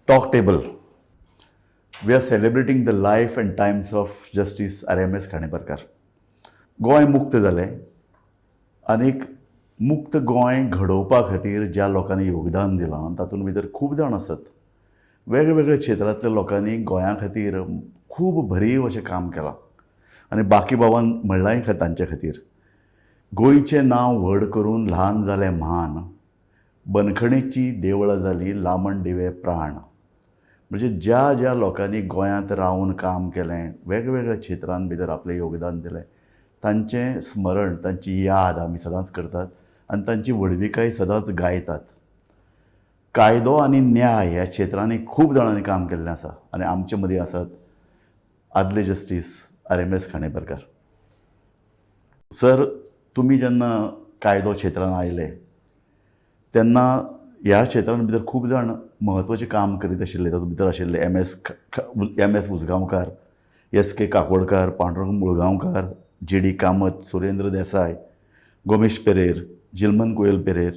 Talk Table. We are celebrating the life and times of Justice R.M.S. Khaneparkar. Goa मुक्त जालें आनीक मुक्त गोंय घडोवपा खातीर ज्या लोकांनी योगदान दिलां तातूंत भितर खूब जाण आसात. वेगवेगळ्या क्षेत्रांतल्या लोकांनी गोंया खातीर खूब भरीव अशें काम केलां आनी बाकी बाबान म्हणलांय तांचे खातीर. गोंयचें नांव व्हड करून ल्हान जालें म्हान, बंदखणीची देवळां जालीं लामण दिवे प्राण. म्हणजे ज्या ज्या लोकांनी गोंयांत रावन काम केलें, वेगवेगळ्या क्षेत्रांत भितर आपलें योगदान दिलें, तांचें स्मरण, तांची याद आमी सदांच करतात आनी तांची व्हडविकाय सदांच गायतात. कायदो आनी न्याय ह्या क्षेत्रांनी खूब जाणांनी काम केल्लें आसा आनी आमचे मदीं आसात आदले जस्टीस R.M.S. खांडेपारकार. सर, तुमी जेन्ना कायदो क्षेत्रांत आयले तेन्ना ह्या क्षेत्रां भितर खूब जाण म्हत्वाचें काम करीत आशिल्ले. तातूंत भितर आशिल्ले M S Ujgaonkar, S.K. Kakodkar, Pandurang Mulgaonkar, G.D. Kamat, Surendra Desai, Gomes Pereira, जिल्मन कुयल पेरेर,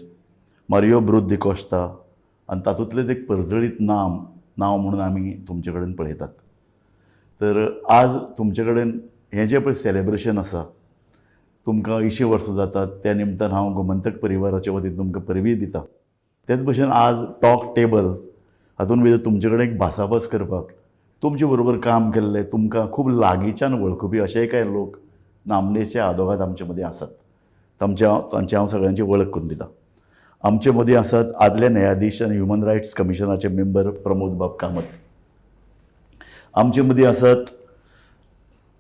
मारियो ब्रूद दी कोस्ता आनी तातूंतलेच एक परजळीत नांव म्हणून आमी तुमचे कडेन पळयतात. तर आज तुमचे कडेन हें जें पळय सेलेब्रेशन आसा, तुमकां 80 वर्सां जातात, त्या निमतान हांव गोमंतक परिवाराचे वतीन तुमकां परबी दिता. तेच भशेन आज टॉक टेबल हातूंत भितर तुमचे कडेन एक भासाभास करपाक, तुमचे बरोबर काम केल्ले, तुमकां खूब लागींच्यान वळखुपी अशेय कांय लोक नामनेचे आदोगाद आमचे मदीं आसात. तांची हांव सगळ्यांची वळख करून दिता. आमचे मदीं आसात आदले न्यायाधीश आनी ह्युमन रायट्स कमिशनाचे मेंबर प्रमोद बाब कामत. आमचे मदीं आसात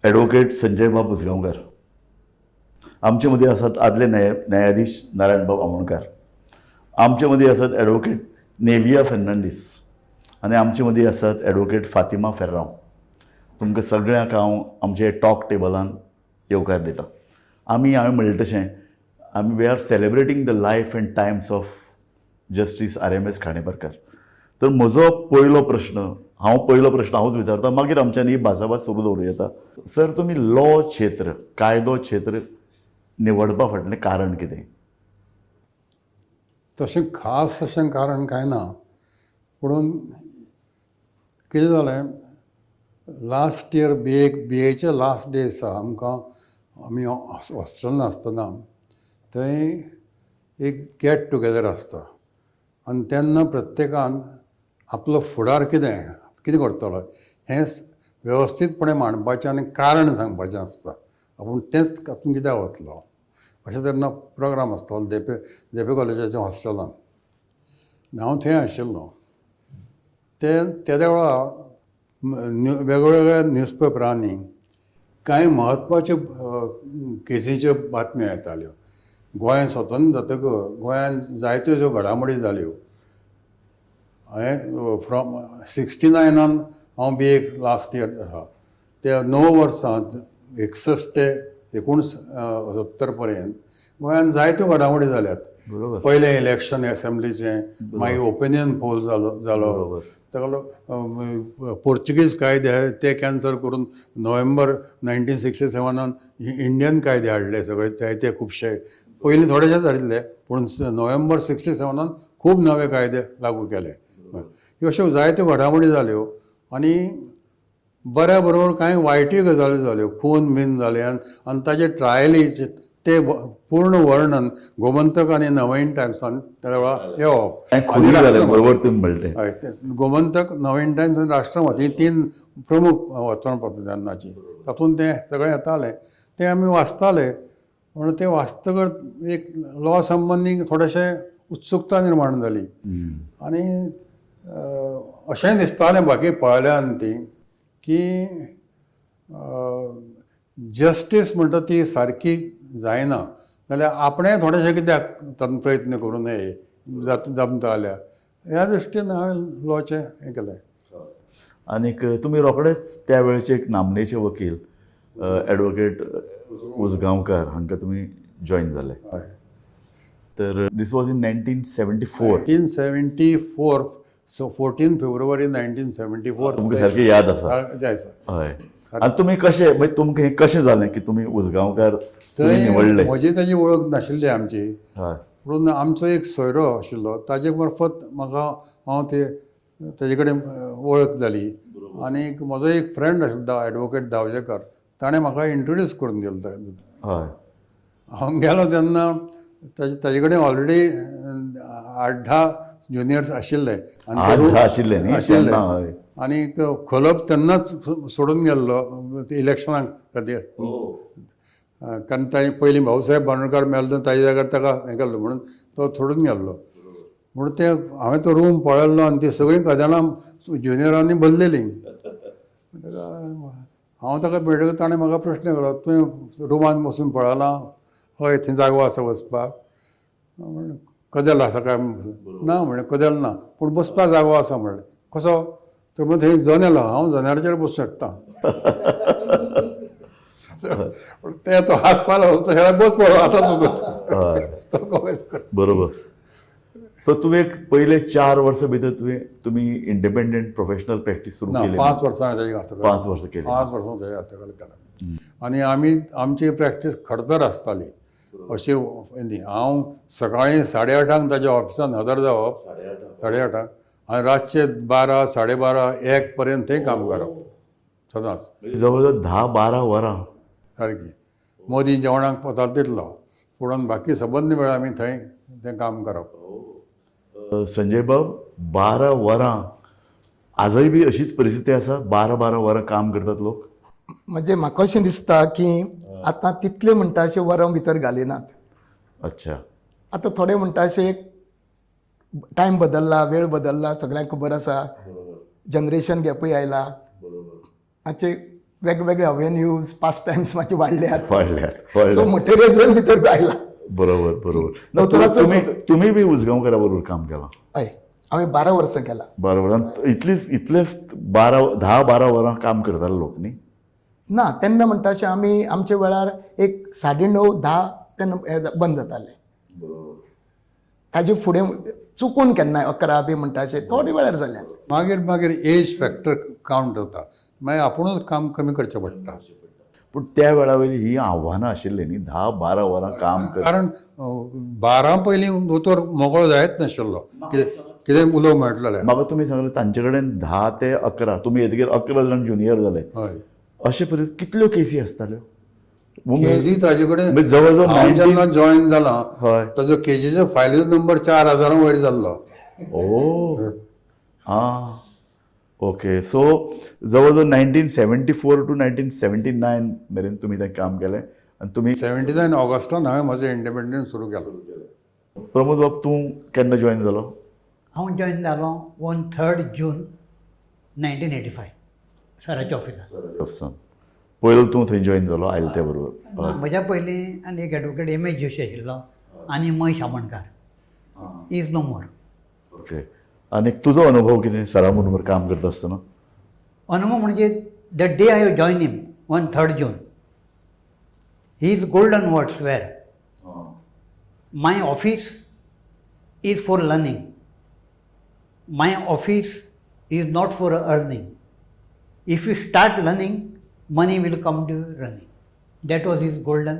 एडवोकेट संजय बाब उजगांवकार. आमचे मदीं आसात आदले न्यायाधीश नारायण बाब आमोणकार. आमचे मदीं आसात एडवोकेट नेविया फेर्नांडीस आनी आमचे मदीं आसात एडवोकेट फातिमा फेर्रांव. तुमकां सगळ्यांक हांव आमचे टॉक टेबलान येवकार दिता. हांवें म्हणलें तशें we are celebrating the life and times of justice R.M.S. Khandeparkar. तर म्हजो पयलो प्रश्न हांवूच विचारता, मागीर आमच्यान ही भासाभास सुरू दवरूं येता. सर, तुमी लॉ क्षेत्र, कायदो क्षेत्र निवडपा फाटलें कारण कितें? तशें खास अशें कारण कांय ना, पूण कितें जालें, last year BA last day दिसा आमी हॉस्टेलान आसतना थंय एक गेट टुगेदर आसता आनी तेन्ना प्रत्येकान आपलो फुडार कितें करतलो हें वेवस्थीतपणे मांडपाचें आनी कारण सांगपाचें आसता. आपूण तेंच हातूंत कित्याक वतलो अशें तेन्ना प्रोग्राम आसतालो देपे कॉलेजाच्या हॉस्टेलान. हांव थंय आशिल्लो. त्या वेळार वेगवेगळ्या न्यूजपेपरांनी कांय म्हत्वाच्यो केसीच्यो बातम्यो येताल्यो. गोंय स्वतंत्र जातकच गोंयांत जायत्यो ज्यो घडामोडी जाल्यो, हांवें फ्रॉम 69 हांव BA लास्ट इयर आसा, त्या 9 वर्सांत 61 ते 69 पर्यंत गोंयांत जायत्यो घडामोडी जाल्यात. पयलें इलेक्शन एसेंब्लीचें, मागीर ओपिनियन पोल जालो, ताका लागून पोर्चुगीज कायदे ते कॅन्सल करून नोव्हेंबर 1967 इंडियन कायदे हाडले सगळे, जायते खुबशे. पयलीं थोडेशेच हाडिल्ले, पूण नोव्हेंबर 67 खूब नवे कायदे लागू केले. ह्यो अश्यो जायत्यो घडामोडी जाल्यो आनी बऱ्या बरोबर कांय वायटूय गजाली जाल्यो, खून बीन जाले आनी ताजे ट्रायलीचे ते पूर्ण वर्णन गोमंतक आनी नवहिंद टायम्सान त्या वेळार येवप. गोमंतक, नवहिंद टायम्स आनी राष्ट्रमत ही 3 प्रमुख वर्तमानपत्रां तेन्नाची. तातूंत तें सगळें येतालें, तें आमी वाचताले. पूण तें वाचतकच एक लॉ संबंदी थोडेशें उत्सुकता निर्माण जाली आनी अशें दिसतालें म्हाका पळयल्यान ती की जस्टीस म्हणटा ती सारकी जायना जाल्यार आपणें थोडेशें कित्याक तातूंत प्रयत्न करूं नये जमता जाल्यार, ह्या दृश्टीन हांवें लॉचें हें केलें. आनीक तुमी रोखडेच त्या वेळेचे एक नामनेचे वकील एडवोकेट उजगांवकार हांकां तुमी जॉयन जाले. तर दीस वॉज इन 1974. 1974, सो 14 फेब्रुवारी 1974. तुमकां सारकें याद आसा? हय. आनी तुमी कशें, मागीर तुमकां हें कशें जालें की तुमी उजगांवकार निवडले? म्हजी ताची वळख नाशिल्ली आमची, पूण आमचो एक सोयरो आशिल्लो, ताजे मार्फत म्हाका हांव ते तेजे कडेन वळख जाली. आनीक म्हजो एक फ्रेंड आशिल्लो एडवोकेट दावजेकर, ताणें म्हाका इंट्रोड्यूस करून दिलो. हय हांव गेलो तेन्ना ताजे कडेन ऑलरेडी 8-10 ज्युनियर्स आशिल्ले. आठ धा आशिल्ले न्ही आशिल्ले. तेन्ना, हय. आनीक खोलप तेन्नाच सोडून गेल्लो इलेक्शना खातीर. कारण ताणें पयलीं भाऊसाहेब बांदोडकार मेल्लो ताजे जाग्यार ताका हें केल्लो म्हणून तो सोडून गेल्लो. म्हणून ते हांवें तो रूम पळयल्लो आनी ती सगळीं कदेलां ज्युनियरांनी भरलेलीं. हांव ताका मेळटकच ताणें म्हाका प्रश्न केलो, तुवें रुमान बसून पळयलां? हय, थंय जागो आसा वचपाक. म्हणलें कदेल आसा काय? ना म्हणलें कदेल ना, पूण बसपाक जागो आसा म्हणलें. कसो? तर म्हणून थंय जनेल आहा, हांव जनेलाचेर बसूं शकता. ते तो हांसपा लागलो, तो हेळ्यार बस पळो आतांच हय वचत. बरोबर. सो तुवें एक पयले 4 वर्सां भितर तुमी इंडिपेंडंट प्रोफेशनल प्रॅक्टीस सुरू ना, केली? 5 वर्सां ताजे हाताखाली. 5 वर्सां केली. 5 वर्सां ताजे हाताखाली केला. आनी आमची प्रॅक्टीस खडतर आसताली. अशी न्ही, हांव सकाळीं 8:30 ताज्या ऑफिसान हजर जावप, 8:30, आनी रातचे 12, 12:30, 1 पर्यंत थंय काम करप सदांच. जवळ जवळ 10-12 वरां. सारकी. मदीं जेवणाक वतालो तितलो, पुणून बाकी सबंद वेळ आमी थंय तें काम करप. संजय बाब, 12 वरां आजय बी अशीच परिस्थिती आसा? 12-12 वरां काम करतात लोक? म्हणजे म्हाका अशें दिसता की आतां तितले म्हणटा अशे वरां भितर घालिनात. अच्छा. आतां थोडे म्हणटा अशे एक टायम बदलला, वेळ बदलला, सगळ्यांक खबर आसा. जनरेशन गॅपूय आयला. मातशे वेगवेगळे अवेन्यूज, पास टायम्स मातशे वाडल्यात. सो मटेरियल भितर आयला. बरोबर बरोबर. दोतोराचो तुम्ही बी उजगांवकारा बरोबर काम केलां? हय, हांवें 12 वर्सां केलां. बरोबर. इतलेच 10-12 वरां काम करताले लोक न्ही? ना, तेन्ना म्हणटा अशें आमी आमच्या वेळार एक 9:30-10 तेन्ना बंद जाताले. ताजे फुडें चुकून केन्नाय 11 बी म्हणटा अशें थोडे वेळार जाल्यात. मागीर एज फॅक्टर कावंट जाता, मागीर आपुणूच काम कमी करचें पडटा. पूण त्या वेळा वयली ही आव्हानां आशिल्लीं न्ही, 10-12 वरां काम करप. कारण 12 पयलीं दोतोर मोकळो जायत नाशिल्लो, कितें उलोवंक मेळटलें. म्हाका तुमी सांगलें तांचे कडेन 10 ते 11, तुमी येतगीर 11 जाण ज्युनियर जाले. हय, अशे परिस्थितींत कितल्यो केसी आसताल्यो? केजी ताजे कडेन म्हणजे जवळ जवळ हांव जेन्ना जॉयन जालां हय. ताजो केजीचो फायलीचो नंबर 4000 वयर जाल्लो. ओ हां, ओके. सो जवळ जवळ 1974 to 1979 मेरेन तुमी तें काम केलें आनी तुमी 79 ऑगस्टान हांवें म्हजें इंडिपेंडंट सुरू केलो. प्रमोद बाब, तूं केन्ना जॉयन जालो? हांव जॉयन जालो ऑन 3rd June 1985 सराच्या ऑफिसांत. पयलो तूं थंय जॉयन जालो आयले त्या बरोबर? म्हज्या पयलीं आनी एक एडवोकेट M.A. जोशी आशिल्लो आनी Mahesh Amonkar. Is no more. Okay. आनी तुजो अनुभव कितें सरा बरोबर काम करता आसतना? अनुभव म्हणजे the day I join him on 3rd June, his golden words were, my office is for learning, my office is not for earning. If you start learning, money will come to you running. That was his golden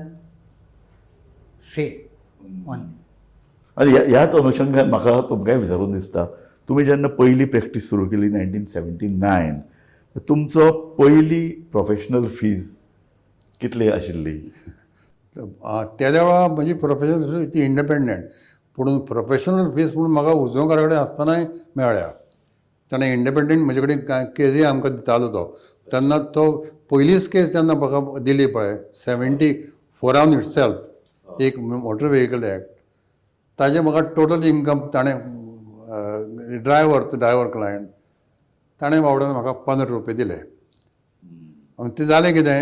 say one. आनी ह्याच अनुशंगान म्हाका तुमकांय विचारूंक दिसता, तुमी जेन्ना पयली practice सुरू केली 1979, तुमचो पयली प्रोफेशनल फीज कितली आशिल्ली? त्या वेळा म्हजी प्रोफेशनल ती इंडिपेंडंट, पूण प्रोफेशनल फीज पूण म्हाका उजगांवकारा कडेन आसतनाय मेळ्ळ्या. ताणें इंडिपेंडंट म्हजे कडेन केजी आमकां दितालो तो. तेन्ना तो पयलीच केस जेन्ना म्हाका दिली पळय 74 इटसेल्फ, एक मोटर व्हेकल एक्ट, ताजें म्हाका टोटल इन्कम ताणें ड्रायव्हर क्लायंट ताणें बावड्यान म्हाका 15 रुपया दिले. ते जालें कितें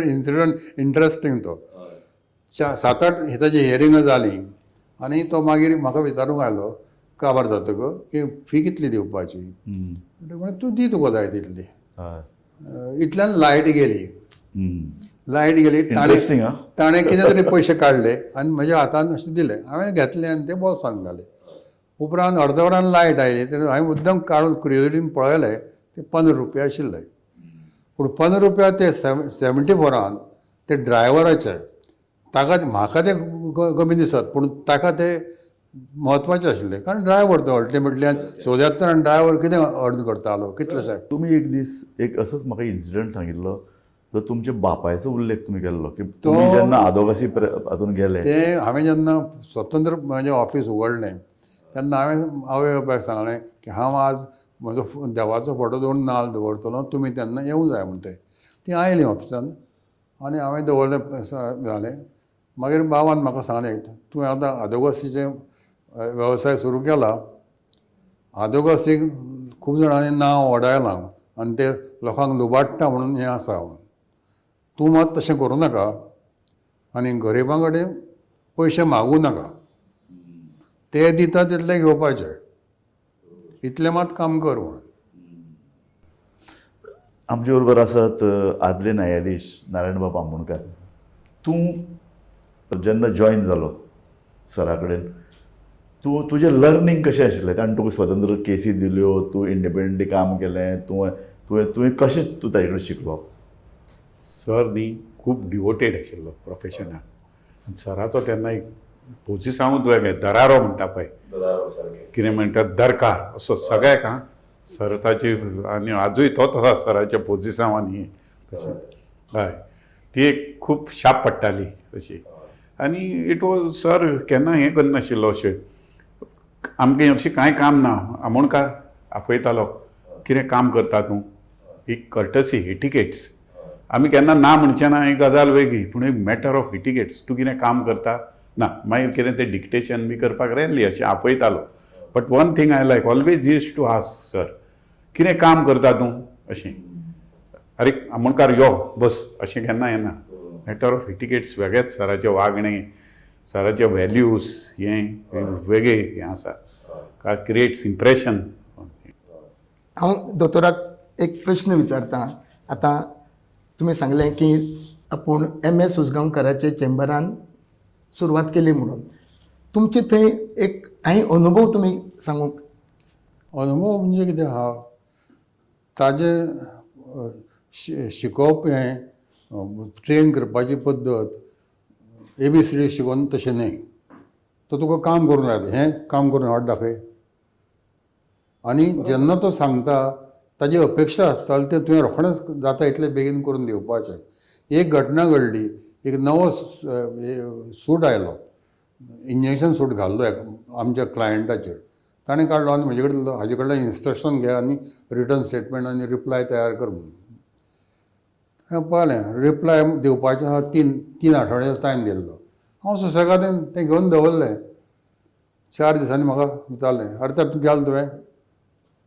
इन्सिडंट इंट्रस्टींग तो. 7-8 ताजी हियरिंगां जालीं आनी तो मागीर म्हाका विचारूंक आयलो काबार जातकच की फी कितली दिवपाची. म्हणजे तूं दी तुका जाय तितली. इतल्यान लायट गेली. ताणें कितें तरी पयशे काडले आनी म्हज्या हातान अशें दिले. हांवें घेतले आनी ते बॉल्सांत घाले. उपरांत अर्द वरान लायट आयली, तेन्ना हांवें मुद्दम काडून क्युरियोसिटीन पळयलें, ते 15 रुपया आशिल्ले. पूण 15 रुपया ते 74 ते ड्रायव्हराचे. ताका म्हाका ते कमी दिसत, पूण ताका ते म्हत्वाचें आशिल्लें कारण ड्रायव्हर तो अल्टिमेटली 74 ड्रायव्हर कितें अर्न करतालो कितलेशे. तुम्ही एक दीस एक असंच म्हाका इन्सिडंट सांगिल्लो तो तुमच्या बापायचो उल्लेख तुम्ही केल्लो की तुम्ही जेन्ना आदोगासी हातून गेले ते हांवें जेन्ना स्वतंत्र म्हजें ऑफीस उगडलें तेन्ना हांवें आवय बापायक सांगलें की हांव आज म्हजो देवाचो फोटो दवरून नाल्ल दवरतलो तुमी तेन्ना येवं जाय म्हणून ती आयलीं ऑफिसान आनी हांवें दवरलें जालें. मागीर बाबान म्हाका सांगलें तुवें आतां आदोगासीचें वेवसाय सुरू केला, आदोगासीक खूब जाणांनी नांव ओडायलां आनी ते लोकांक लुबाडटा म्हणून हें आसा. तूं मात तशें करूं नाका आनी गरिबां कडेन पयशे मागूं नाका, ते दिता तितले घेवपाचे, इतलें मात काम कर म्हणून. आमचे बरोबर आसात आदले न्यायाधीश नारायण बाब आमोणकार. तूं जेन्ना जॉयन जालो सरा कडेन तुजें लर्निंग कशें आशिल्लें? ताणें तुका स्वतंत्र केसी दिल्यो, तूं इंडिपेंडंटली काम केलें, तुवें कशें तूं ताजे कडेन शिकलो? सर न्ही खूब डिवोटेड आशिल्लो प्रोफेशनाक. सराचो तेन्ना एक पोजिसांवूच वेगळें दरारो म्हणटा पळय, कितें म्हणटात दरकार असो सगळ्याक आं सराची. आनी आजूय तोच आसा सराच्या पोजिसांवांनी तशें. हय ती एक खूब शाप पडटाली तशी. आनी इट वॉज सर केन्ना हें करनाशिल्लो अशें आमगे अशें कांय काम ना. आमोणकार आपयतालो कितें काम करता तूं, एक कर्टसी एटिकेट्स. आमी केन्ना ना म्हणचें ना, एक गजाल वेगळी, पूण एक मॅटर ऑफ एटिकेट्स. तूं कितें काम करता ना, मागीर कितें तें डिक्टेशन बी करपाक रेल्ली अशें आपयतालो. But one thing I like always use to ask sir कितें काम करता तूं अशें. अरे आमोणकार यो बस अशें केन्ना येना. मॅटर ऑफ एटिकेट्स वेगळेच सराचें वागणें, सराचे वॅल्यूज हें वेगळें हें आसा का क्रिएट्स इम्प्रेशन. हांव दोतोराक एक प्रश्न विचारतां. आतां तुमी सांगलें की आपूण MS उसगांवकाराचे चेंबरान सुरवात केली म्हणून. तुमचे थंय एक कांय अनुभव तुमी सांगूंक? अनुभव म्हणजे कितें आहा ताजे शिकोवप हें ट्रेन करपाची पद्दत ABCD शिकोवन तशें न्ही. तो तुका काम करून लायता, हें काम करून हाड दाखय. आनी जेन्ना तो सांगता ताजी अपेक्षा आसताली ते तुवें रोखडेंच जाता इतलें बेगीन करून दिवपाचें. एक घटना घडली, एक नवो सूट आयलो, इंजेक्शन सूट घाल्लो आमच्या क्लायंटाचेर. ताणें काडलो आनी म्हजे कडेन हाजे कडल्यान इन्स्ट्रक्शन घे आनी रिटर्न स्टेटमेंट आनी रिप्लाय तयार कर म्हणून. हांवें पळयलें रिप्लाय दिवपाचें आहा 3 आठवड्याचो टायम दिल्लो. हांव सुसेगादेन तें घेवन दवरलें. 4 दिसांनी म्हाका विचारलें अरे तर तूं गेलो तुवें?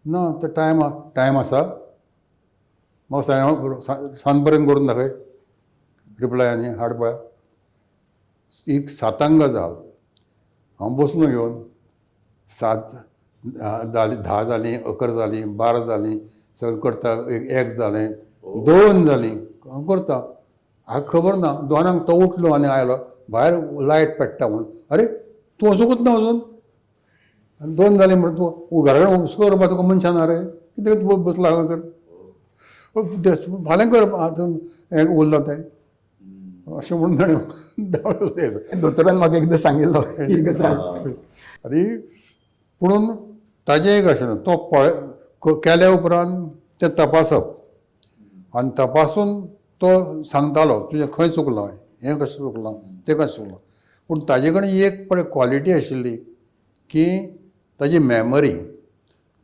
ना तो टायम आसा, म्हाका सांज पर्यंत करून दाखय रिप्लाय आनी हाड पळय. 7 गजाल हांव बसलो घेवन 7 जालीं, 10 जालीं, 11 जालीं, 12 जालीं, सगळें करता. 1 जालें, 2 जालीं, हांव करता. हाका खबर ना 2 तो उठलो आनी आयलो भायर लायट पेट्टा म्हणून. अरे तूं वचूंकूच ना अजून. आनी 2 जालीं म्हणून तूं घरा कडेन उसको करपा तुका मनशां ना रे, कितें तूं बसला हांगासर, फाल्यां कर हें उरलो तें अशें म्हणून ताणें दोतोरान म्हाका एकदां सांगिल्लो ही गजाल. आनी पुणून ताजें एक आशिल्लें तो केल्या उपरांत तें तपासप आनी तपासून तो सांगतालो तुजें खंय चुकलां, हें कशें चुकलां, तें कशें चुकलां. पूण ताजे कडेन एक पळय क्वॉलिटी आशिल्ली की ताजी मेमरी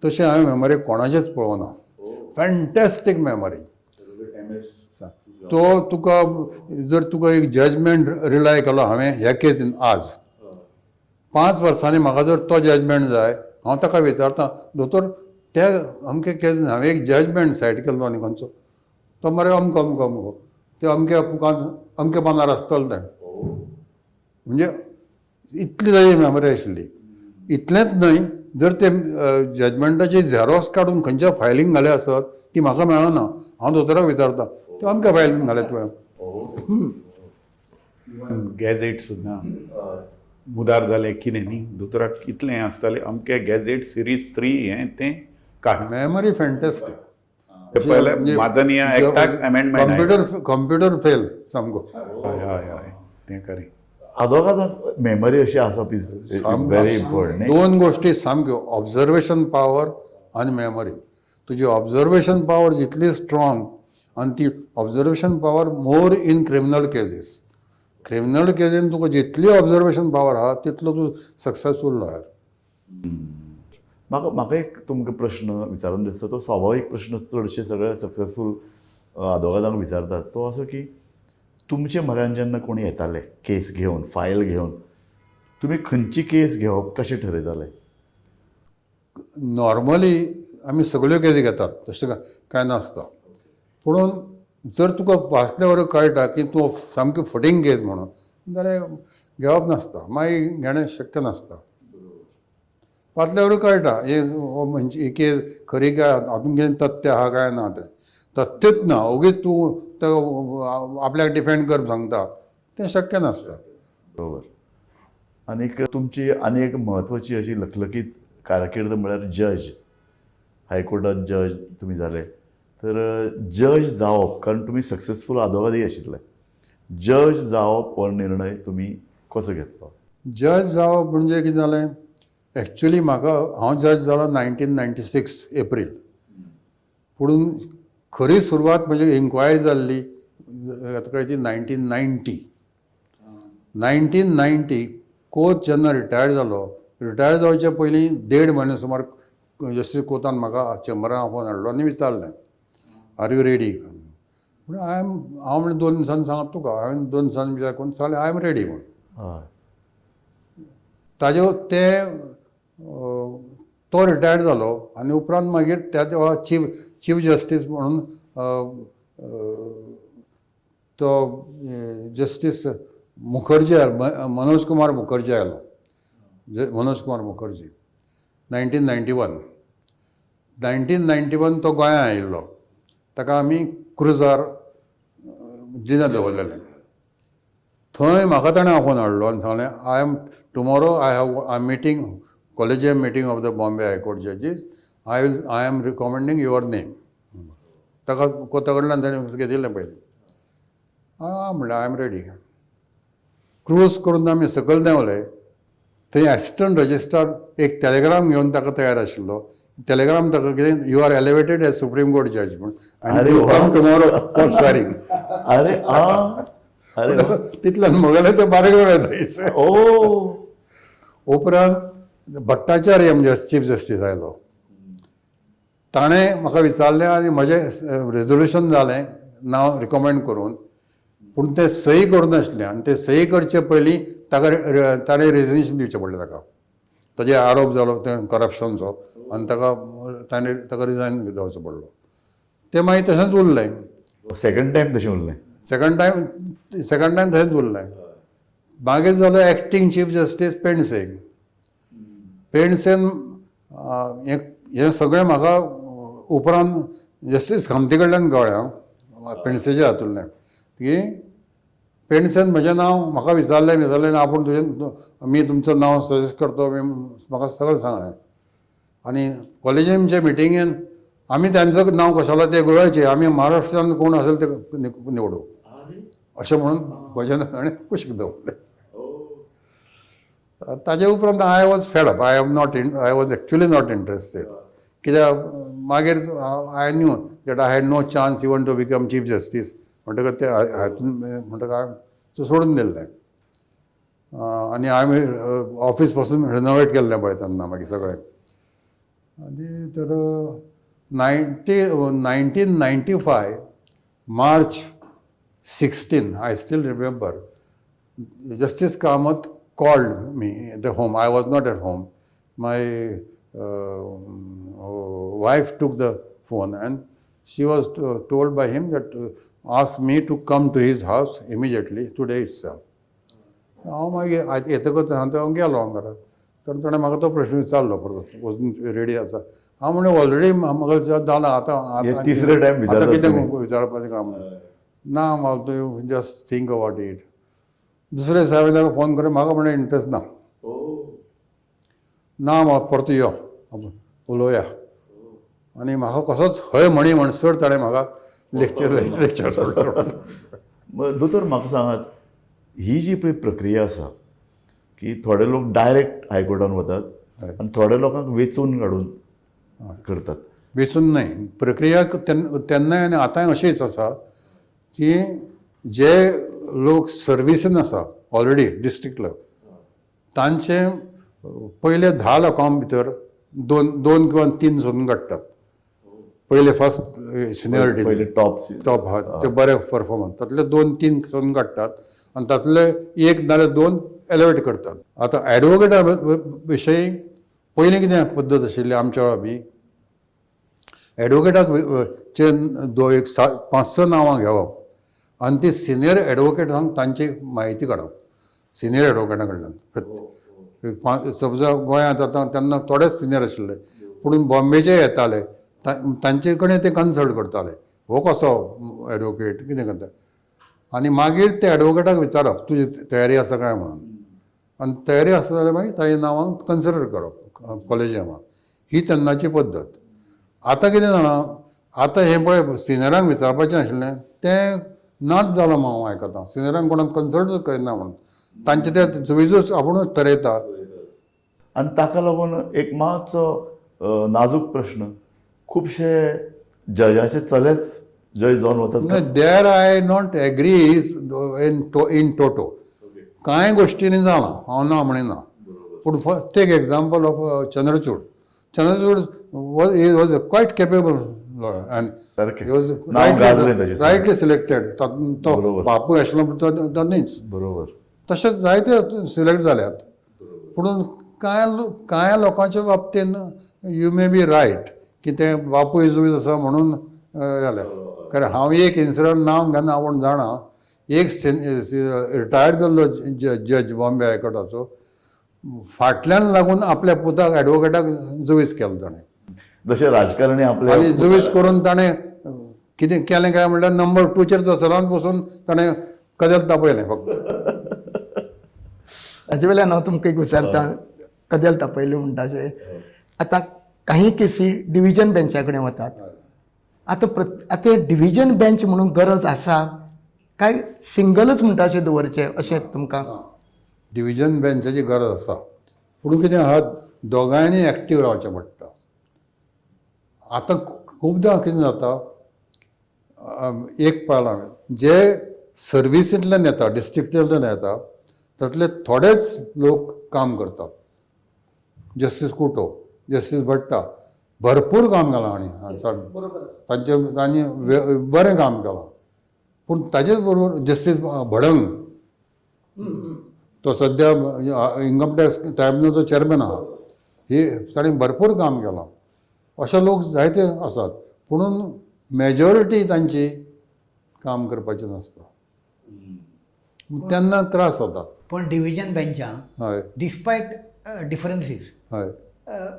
तशें हांवें मेमरी कोणाचेच पळोवना. फॅन्टॅस्टीक मेमरी. तो तुका जर तुका एक जजमेंट रिलाय केलो हांवें ह्या केसीन आज 5 वर्सांनी म्हाका जर तो जजमेंट जाय हांव ताका विचारतां दोतोर त्या अमके केसीन हांवें एक जजमेंट सायड केल्लो न्ही खंयचो, तो मरे अमको अमको अमको ते अमके पानार आसतलो तें. म्हणजे इतली ताजी मेमरी आशिल्ली. इतलेंच न्हय जर ते जजमेंटाची झॅरॉक्स काडून खंयच्या फायलींग घाले आसत ती म्हाका मेळना. हांव दोतोराक विचारतां ते अमके फायलींग घाले तुवें. गॅझेट सुद्दां मुदार जालें कितें न्ही दोतोराक इतलें आसतालें अमके गॅझेट सिरीज 3 हें तें काड. मेमरी फॅन्टॅस्टीक. पयलें मादनिया एक्टाक अमेंडमेंट कंप्युटर फेल सामको. हय हय हय तें खरें. आदोगादाक मेमरी अशी आसप इज व्हेरी इम्पॉर्टंट. दोन गोष्टी सामक्यो, ऑब्झर्वेशन पॉवर आनी मेमरी. तुजी ऑब्झर्वेशन पॉवर जितली स्ट्रॉंग आनी ती observation power more in criminal cases. Criminal केसीन तुका जितली ऑब्झर्वेशन पॉवर आहा तितलो तूं सक्सेसफूल लॉयर. म्हाका एक तुमकां प्रश्न विचारून दिसता, तो स्वाभावीक प्रश्न चडशे सगळे सक्सेसफूल आदोगादांक विचारतात. तो असो की तुमचे म्हऱ्यान जेन्ना कोणी येताले केस घेवन, फायल घेवन, तुमी खंयची केस घेवप कशें ठरयताले? नॉर्मली आमी सगळ्यो केसी घेतात, तशें कांय नासता. पुणून जर तुका वाचल्या वरवीं कळटा की तूं सामकी फटींग केस म्हणून, जाल्यार घेवप नासता, मागीर घेणें शक्य नासता. वाचल्या वरवीं कळटा म्हणजे ही केस खरी काय, हातून कितें तथ्य आहा काय ना. तें तथ्यच ना, ओगीच तूं आपल्याक डिफेंड करप सांगता, तें शक्य नासता. बरोबर. आनीक तुमची आनी एक म्हत्वाची अशी लखलखीत कारकीर्द म्हळ्यार जज. हायकोर्टांत जज तुमी जाले. तर जज जावप, कारण तुमी सक्सेसफूल आदोगादी आशिल्ले, जज जावप हो निर्णय तुमी कसो घेतलो? जज जावप म्हणजे कितें जालें, एक्चुली म्हाका, हांव जज जालो 1996 एप्रील. पुणून खरी सुरवात म्हणजे इन्क्वायरी जाल्ली तुका ती 1990 कोच जेन्ना रिटायर्ड जालो, रिटायर्ड जावचे पयलीं 1.5 म्हयने सुमार जस्टीस कोर्टान म्हाका चेंबरान आपोवन हाडलो आनी विचारलें, आर यू रेडी? म्हणजे हांव म्हणजे 2 दिसांनी सांगत तुका. हांवें 2 दिसांनी विचार करून सांगलें आय एम रेडी म्हणून. हय. तो रिटायर्ड जालो आनी उपरांत मागीर त्या वेळार चीफ जस्टीस म्हणून तो जस्टीस मुखर्जी, मनोज कुमार मुखर्जी आयलो. मनोज कुमार मुखर्जी 1991 तो गोंयांत आयिल्लो. ताका आमी क्रुजार डिनर दवरलेलें. थंय म्हाका ताणें आपोवन हाडलो आनी सांगलें, I am meeting collegium meeting of the Bombay high court जजीस. I am recommending your name. ताका कोता कडल्यान ताणें घेतिल्लें पयलीं. म्हणलें आय एम रेडी. क्रूज करून आमी सकयल देंवले. थंय एसिस्टंट रजिस्ट्रार एक टॅलिग्राम घेवन ताका तयार आशिल्लो. टॅलिग्राम ताका कितें, you are elevated as supreme court जज म्हणून, आनी you come tomorrow for swearing. अरे तितल्यान म्हगेलें तें बारीक वेळ. उपरांत भट्टाचार्य म्हणजे चीफ जस्टीस आयलो. ताणें म्हाका विचारलें आनी म्हजें रेजोल्युशन जालें नांव रिकमेंड करून. पूण तें सही करूं नाशिल्लें आनी तें सही करचे पयलीं ताणें रेजिग्नेशन दिवचें पडलें ताका. ताजे आरोप जालो तें करप्शनचो आनी ताका रिजायन जावचो पडलो. तें मागीर तशेंच उरलें. सेकंड टायम तशें उरलें. सेकंड टायम तशेंच उरलें. मागीर जालो एक्टींग चीफ जस्टीस पेंडसेन. हें सगळें म्हाका उपरांत जस्टीस खामती कडल्यान कळ्ळें, पेंडसेच्या हातूंतल्यान, की पेंडसेन म्हजें नांव म्हाका विचारलें आपूण मी तुमचें नांव सजेस्ट करतो, म्हाका सगळें सांगलें. आनी कॉलेजियमचे मिटिंगेन आमी तांचें नांव कशालें तें गोंयचे, आमी महाराष्ट्रान कोण असेल ते निवडू अशें म्हणून म्हजें ताणें कुशीक दवरलें. ताजे उपरांत I was fed up. I was actually not interested. कित्याक मागीर I knew that I had no chance even to become chief justice. म्हणटकच ते हातून म्हणटकच हांवें सोडून दिल्लें. आनी हांवें ऑफीस पासून रिनोवेट केल्लें पळय तेन्ना मागीर सगळें. आनी तर 1995 March 16, I still remember, Justice Kamath called me at the home. I was not at home. My wife took the phone and she was told by him that ask me to come to his house immediately today itself. हांव मागीर येतकच हांव गेलो घरांत. तर ताणें म्हाका तो प्रश्न विचारलो परत, वचून रेडी आसा. हांव म्हणलें ऑलरेडी म्हाका जालां, आतां तिसरे टायम कितें विचारपाचें काम ना. म्हाका तूं जस्ट थिंक अबाउट इट. दुसरे दिसा हांवें ताका फोन करून म्हाका म्हणलें इंट्रस्ट ना. म्हाका परत यो उलोवया. आनी म्हाका कसोच हय म्हणसर ताणें म्हाका लेक्चर सोडलो. दोतोर म्हाका सांगात, ही जी पळय प्रक्रिया आसा की थोडे लोक डायरेक्ट हायकोर्टान वतात आनी थोड्या लोकांक वेचून काडून करतात. वेचून नाही, प्रक्रिया तेन्नाय आनी आतांय अशीच आसा की जे लोक सर्विसीन आसा ऑलरेडी डिस्ट्रिक्ट लेवल तांचे पयले 10 लोकां भितर दोन किंवा 3 सोदून काडटात. पयले फर्स्ट सिनियरिटी पयले टॉप टॉप आहात ते बरे परफॉर्मन्स तातले 2-3 सोदून काडटात आनी तातले 1 नाल्यार 2 एलिवेट करतात. आतां एडवोकेटा विशयी पयलीं कितें पद्दत आशिल्ली आमच्या वेळा बी एडवोकेटाक चे 5-6 नांवां घेवप आनी ती सिनियर एडवोकेटांक तांची म्हायती काडप सिनियर एडवोकेटा कडल्यान. समज गोंयांत आतां तेन्ना थोडेच सिनियर आशिल्ले पूण बॉम्बेचे येताले तांचे कडेन ते कन्सल्ट करताले हो कसो एडवोकेट कितें करता आनी मागीर ते एडवोकेटाक विचारप तुजी तयारी आसा काय म्हणून आनी तयारी आसा जाल्यार मागीर ताच्या नांवांक कन्सिडर करप कॉलेजियमाक. ही तेन्नाची पद्दत. आतां कितें जालां आतां हें पळय सिनियरांक विचारपाचें आशिल्लें तें नाच जालां हांव आयकतां. सिनियरांक कोणाक कन्सल्ट करिना म्हणून तांचे ते चुवीजूच आपुणूच थरयता. आनी ताका लागून एक मातसो नाजूक प्रश्न खुबशे जजाचे चलेच जज जावन वतात. There I not agree in toto. कांय गोश्टींनी जालां हांव ना म्हणिना पूण first take example of Chandrachud was quite capable and सारकें. he was नांव गाजलें ताचें. rightly selected. तो बापूय आशिल्लो तो न्हीच. बरोबर. तशेंच जायते सिलेक्ट जाल्यात पूण कांय लोकांच्या बाबतीन यू मे बी रायट की ते बापूय जुईज आसा म्हणून जालें. कारण हांव एक इन्सिडंट नांव घेना आपूण जाणा एक रिटायर्ड जाल्लो जज बॉम्बे हायकोर्टाचो फाटल्यान लागून आपल्या पुताक एडवोकेटाक जुईज केलो ताणें. जशे राजकारणी आपले आनी जुईज करून ताणें कितें केलें काय म्हणल्यार नंबर 2चेर तो सदांच बसून ताणें कदेल तापयलें फक्त. हाजे वेल्यान हांव तुमकां एक विचारता कदेल तापयले म्हणटाचे आतां काही केसी डिव्हिजन बेंचा कडेन वतात. आतां डिव्हिजन बेंच म्हणून गरज आसा काय सिंगलच म्हणटाशें दवरचें अशें तुमकां? डिव्हिजन बेंचाची गरज आसा पूण कितें आहा दोगांयनी एक्टीव रावचें पडटा. आतां खुबदां कितें जाता एक पळयलां हांवें जे सर्विसींतल्यान येता डिस्ट्रिक्टांतल्यान येता तातले थोडेच लोक काम करतात. जस्टीस कुटो जस्टीस भट्टा भरपूर काम केलां तांणी बरें काम केलां पूण ताजेच बरोबर जस्टीस भडंग तो सद्या इन्कम टॅक्स ट्रायब्युनलाचो चेअरमॅन आहा ही ताणें भरपूर काम केलां. अशे लोक जायते आसात पुणून मेजॉरिटी तांची काम करपाचें नासता तेन्ना त्रास जाता. पण डिव्हिजन बेंचाक हय डिस्पायट डिफरन्सीस हय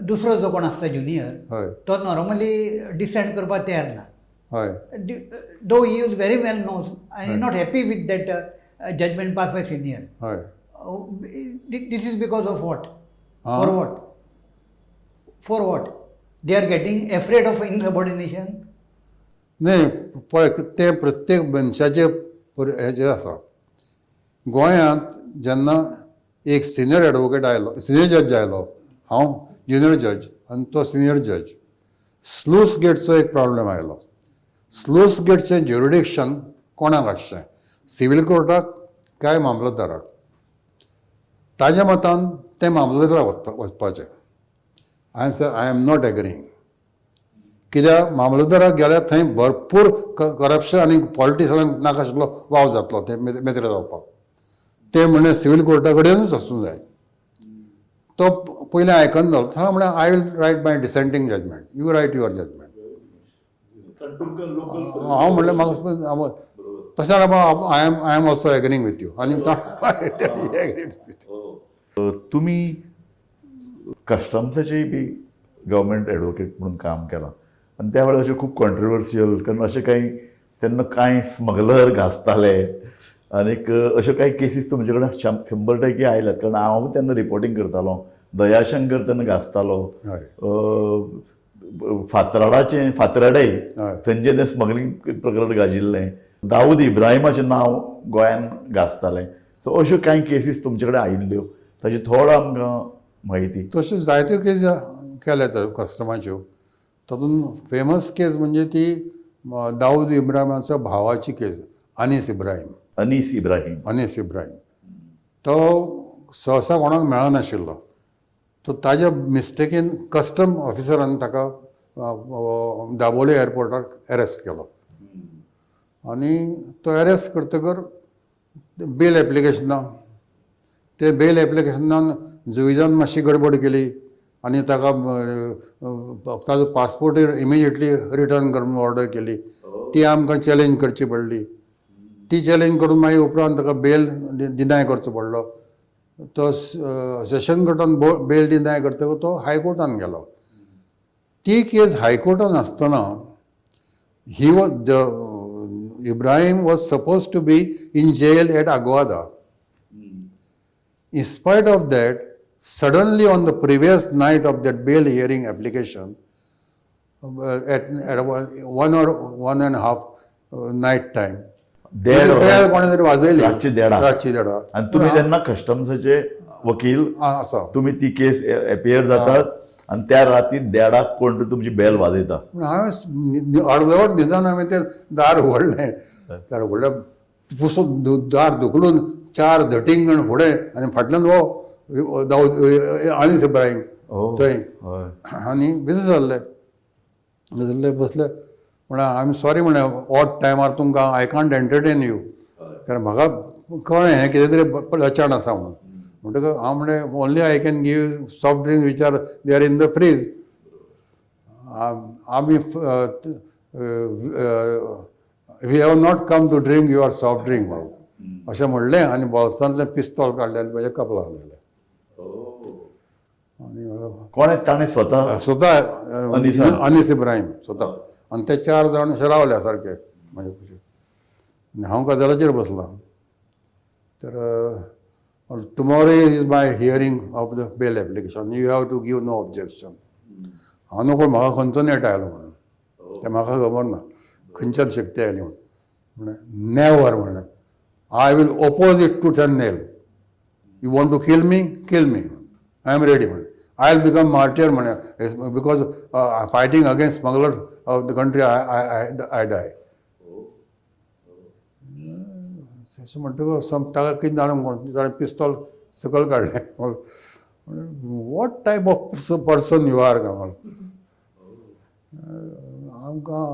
दुसरो जो कोण आसता ज्युनियर हय तो नॉर्मली डिसेंड करपाक तयार ना. हय दो he is very well knows I am not happy with that judgment pass by senior. हय this is because of what for what they are getting afraid of insubordination. न्ही पळय ते प्रत्येक बेंचाचे हेजेर आसा. गोंयांत जेन्ना एक सिनियर एडवोकेट आयलो सिनियर जज आयलो हांव ज्युनियर जज आनी तो सिनियर जज स्लूस गेटचो एक प्रॉब्लेम आयलो. स्लूस गेटचें ज्युरिडिक्शन कोणाक आसचें सिवील कोर्टाक काय मामलतदाराक. ताज्या मतान तें मामलतदाराक वचपाचें. I am not agreeing. कित्याक मामलतदाराक गेल्यार थंय भरपूर करप्शन आनी पॉलिटिक्सांक नाका आशिल्लो वाव जातलो ते मेत्र जावपाक. ते म्हणलें सिवील कोर्टा कडेनूच वचूंक जाय. तो पयलें आयकन जालो हांव म्हळ्यार I will write my dissenting judgment you write your judgment. हांव म्हणलें म्हाका तशें I am also agreeing with you आनी तुमी कस्टम्साचेय बी गव्हर्मेंट एडवोकेट म्हणून काम केलां आनी त्या वेळार अशें खूब कॉन्ट्रोवर्सियल कारण अशें कांय तेन्ना कांय स्मगलर घासताले आनीक अश्यो कांय केसीस तुमचे कडेन 100% आयल्यात. कारण हांव तेन्ना रिपोर्टींग करतालो दयाशंकर तेन्ना घासतालो फातराडाय थंयचे तें स्मगलींग प्रकरण गाजिल्लें. दाऊद इब्राहिमाचें नांव गोंयान घासतालें. सो अश्यो कांय केसीस तुमचे कडेन आयिल्ल्यो ताची थोडो आमकां म्हायती. तश्यो जायत्यो केस केल्यात कस्टमाच्यो. तातूंत फेमस केस म्हणजे ती दाऊद इब्राहिमाच्या भावाची केस, अनीस इब्राहीम. अनीस इब्राहीम. अनीस इब्राहीम तो सहसा कोणाक मेळनाशिल्लो. तो ताज्या मिस्टेकीन कस्टम ऑफिसरान ताका दाबोळे एअरपोर्टार अरेस्ट केलो. आनी तो अरेस्ट करतकर बेल एप्लिकेशनां ते बेल एप्लिकेशनान जुईजान मातशी गडबड केली आनी ताका ताजो पासपोर्ट इमिजिएटली रिटर्न करून ऑर्डर केली. ती आमकां चॅलेंज करची पडली. ती चॅलेंज करून मागीर उपरांत ताका बेल डिनाय करचो पडलो. तो सेशन कोर्टान बेल डिनाय करतकच तो हायकोर्टान गेलो. ती केस हायकोर्टान आसतना he was Ibrahim was suppose to be in jail at Aguada. In spite of that, suddenly on the previous night of that bail hearing application, at 1:30 night time, bell कोणे तरी वाजयली रातची देडा. रातची देडा. आनी तुमी तेन्ना कस्टम्साचे वकील आसा. तुमी ती केस एपियर जातात आनी त्या राती देडाक कोण तरी तुमची बेल वाजयता. पूण हांवें अर्दवट न्हिदून हांवें तें दार उगडलें. दार उगडलें पुसून दार धुकलून 4 धटींगण फुडें आनी फाटल्यान वो दाऊद अनीस इब्राहीम थंय. आनी बिजी जाल्ले बसले. म्हळ्यार आय एम सॉरी म्हळें ऑड टायमार तुमकां आय कांट एंटरटेन यू. कारण म्हाका कळ्ळें हें कितें तरी लचाण आसा म्हणून. म्हणटकच हांव म्हणलें only I can give soft drinks which are they are in the fridge. आमी we have not come to drink your soft drink म्हणून अशें म्हणलें आनी बोल्सांतलें पिस्तॉल काडलें आनी म्हज्या कपलाक लायलें. आनी कोणे ताणें स्वता अनीस इब्राहीम स्वता. आनी ते 4 जाण अशे रावले सारके म्हाजे कुशीक. आनी हांव कदेलाचेर बसलां. तर tomorrow is my hearing of the bail application. You have to give no objection. हांव नको म्हाका खंयचो नेट आयलो म्हणून तें म्हाका खबर ना खंयच्यान शक्ती आयली म्हणून. म्हणलें नेवर म्हणलें I will oppose it to 10 nail. You want to kill me I am ready म्हणलें. आय विल बिकम मार्टियर म्हळें because fighting against smuggler of the country I die. अशें म्हणटकच ताका कितें जाणा पिस्तॉल सकयल काडलें. What type of person you are काय आमकां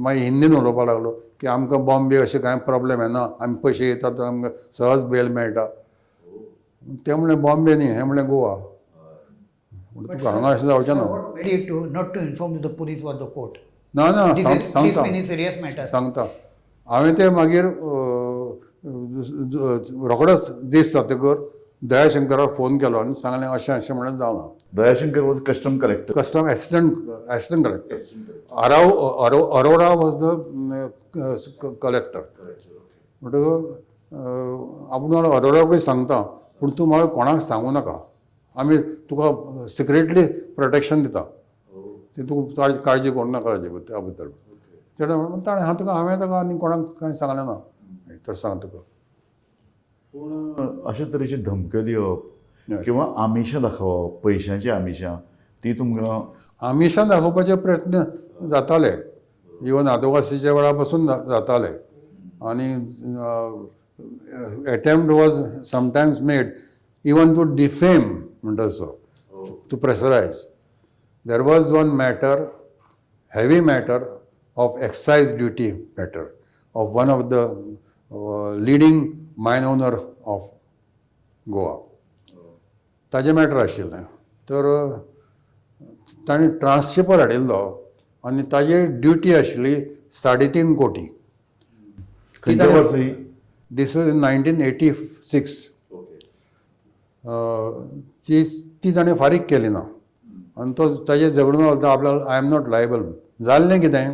मागीर हिंदीन उलोवपाक लागलो की आमकां बॉम्बे अशें कांय प्रॉब्लेम येना. आमी पयशे येतात आमकां सहज बेल मेळटा. ते म्हणलें बॉम्बे न्ही हें म्हणलें गोवा. तुका हांगा अशें जावचें ना. Ready to not to inform to the police or the court. ना This is सांगता many serious matter. सांगता. हांवें ते मागीर रोखडोच दीस जातकर दयाशंकराक फोन केलो आनी सांगलें अशें अशें म्हणून जावना. Dayashankar was custom collector. Custom assistant collector. Arora was the collector. म्हणटकच आपूण अरोराकूय सांगता पूण तूं म्हाका कोणाक सांगू नाका. आमी तुका सिक्रेटली प्रोटेक्शन दिता. ती तूं काळजी करूं नाका त्या बद्दल. हांवें ताका आनी कोणाक कांय सांगलें ना. तर सांग तुका. पूण अशे तरेची धमक्यो दिवप किंवा आमिशां दाखोवप पयशांची आमिशां ती तुमकां आमिशां दाखोवपाचे प्रयत्न जाताले. इवन आदिवासीच्या वेळा पासून जाताले. आनी attempt was sometimes made even to defame म्हणटा तसो to pressurise. There was one matter heavy matter of excise duty matter of one of the leading mine owner of Goa. ताजें मॅटर आशिल्लें. तर ताणें ट्रान्सशिपर हाडिल्लो आनी ताजी ड्युटी आशिल्ली 3.5 कोटी. खंयच्या वर्सा? This was in 1986. ती ताणें फारीक केली ना आनी तो ताजें झगडून आपल्याक आय एम नॉट लायबल. जाल्लें कितें?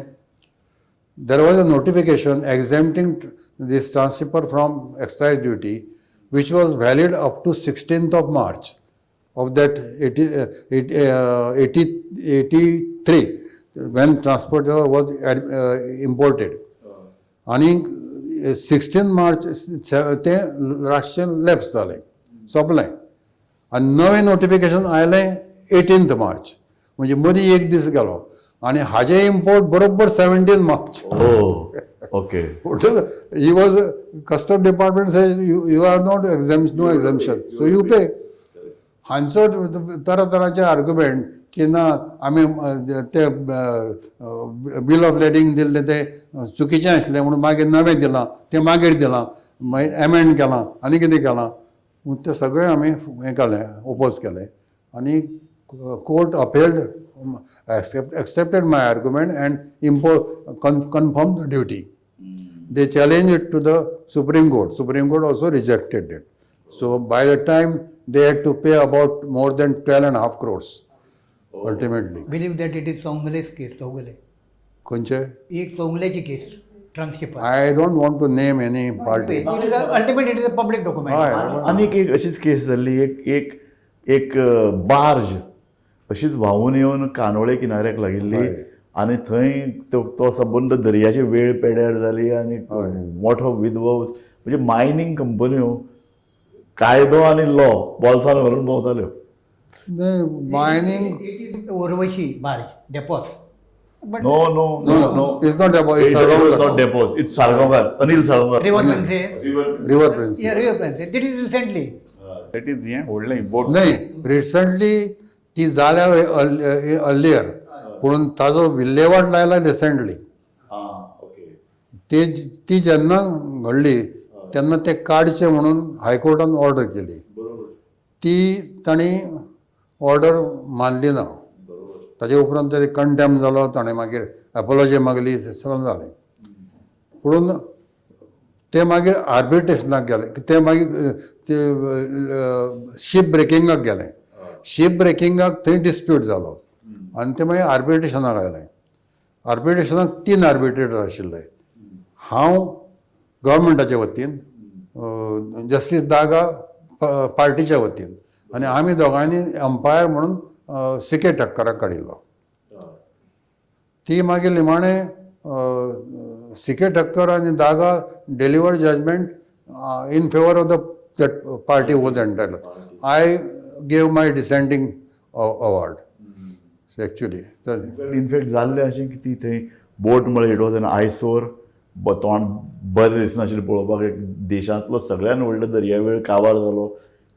There was a notification exempting this transshipper from excise duty which was valid up to 16th of March of that 83 when transporter was imported. आणि 16 मार्च ते रातचें लॅप्स जालें सोंपलें आनी नवें नोटिफिकेशन आयलें 18 मार्च म्हणजे मदीं एक दीस गेलो आनी हाजें इम्पोर्ट बरोबर 17 March. Okay. He was custom department says you are not exempt, no exemption, so you pay. हांचो तरातरांचे आर्ग्युमेंट की ना आमी ते बील ऑफ लेडींग दिल्लें ते चुकीचें आसलें म्हणून मागीर नवें दिलां तें मागीर दिलां मागीर एमेंड केलां आनी कितें केलां तें सगळें आमी हें केलें ओपोज केलें आनी court upheld accepted my argument and confirmed the duty. They challenged it to the Supreme Court. Supreme Court also rejected it. So by the time they had to pay about more than 12.5 crores ultimately. Believe that it is Songley's case, Songley. Kunche? ही सोंगलेची case transshipper. I don't want to name any party. Ultimate it is a public document. आनीक एक अशीच केस जाल्ली एक barge अशीच व्हांवून येवन कानोळे किनाऱ्याक लागिल्ली आनी थंय तो संबंद दर्याची वेळ पेड्यार जाली आनी मोठो विध्वंस म्हणजे मायनींग कंपन्यो कायदो आनी लॉ बोल्सान व्हरून भोंवताल्यो. Mining. It is Urvashi barge depots. But no no no no It's not about it's not depots. It's Salgaonkar, Anil Salgaonkar. River prince. River Prince. या river prince. That is recently. That is हें व्हडलें बोट. नाही रिसंटली ती जाल्या अर्लियर पूण ताजो विल्लेवाट लायला रिसंटली. ती जेन्ना घडली तेन्ना ते काडचें म्हणून हायकोर्टान ऑर्डर केली. ती तांणी ऑर्डर मानली ना. ताजे उपरांत ते कंडेम जालो ताणें मागीर एपोलॉजी मागली तें सगळें जालें. पूण ते मागीर आर्बिट्रेशनाक गेले. ते मागीर ते शीप ब्रेकिंगाक गेले. शीप ब्रेकिंगाक थंय डिस्प्यूट जालो आनी ते मागीर आर्बिट्रेशनाक आयलें. आर्बिट्रेशनाक 3 आर्बिट्रेटर आशिल्ले. हांव गव्हर्मेंटाच्या वतीन, जस्टीस दागा पार्टीच्या वतीन आनी आमी दोगांयनी अंपायर म्हणून सिके ठक्कराक काडिल्लो. ती मागीर निमाणें सिके ठक्कर आनी Daga delivered judgment in favour of that party was entire. I gave my dissenting award actually. In fact जाल्लें अशें की ती थंय बोट म्हळ्यार इट वॉज एन आयसोर. तोंड बरें दिसनाशिल्लें पळोवपाक. एक देशांतलो सगळ्यान व्हडलो दर्यावेळ काबार जालो.